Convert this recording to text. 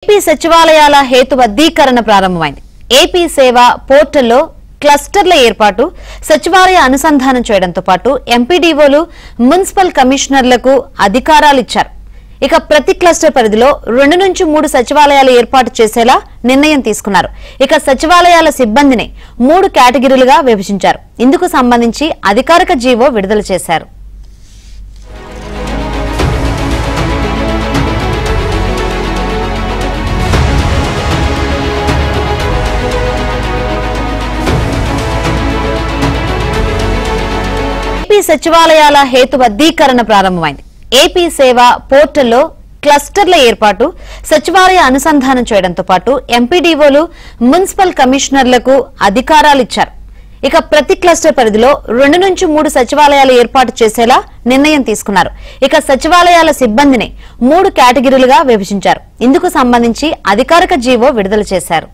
AP సచివాలయాల హేతుబద్ధీకరణ ప్రారంభమైంది. AP సేవ పోర్టల్లో క్లస్టర్ల ఏర్పాటు, సచివాలయ అనుసంధానం చేయడంతో పాటు ఎంపీడీఓలు, మున్సిపల్ కమిషనర్లకు అధికారాలు ఇచ్చారు. ఇక ప్రతి క్లస్టర్ పరిధిలో 2 నుంచి 3 సచివాలయాలు ఏర్పాటు చేసేలా నిర్ణయం తీసుకున్నారు. ఇక సచివాలయాల సిబ్బందిని 3 కేటగిరీలుగా విభజించారు. ఇందుకు సంబంధించి అధికారిక జీవో విడుదల చేశారు. ఏపీ సచివాలయాల హేతుబద్ధీకరణ ప్రారంభమైంది. ఏపీ సేవ పోర్టల్లో క్లస్టర్ల ఏర్పాటు, సచివాలయ అనుసంధానం చేయడంతో పాటు ఎంపీడీఓలు, మున్సిపల్ కమిషనర్లకు అధికారాలు ఇచ్చారు. ఇక ప్రతి క్లస్టర్ పరిధిలో 2 నుంచి 3 సచివాలయాలు ఏర్పాటు చేసేలా నిర్ణయం తీసుకున్నారు. ఇక సచివాలయాల సిబ్బందిని 3 కేటగిరీలుగా విభజించారు. ఇందుకు సంబంధించి అధికారిక జీవో విడుదల చేశారు.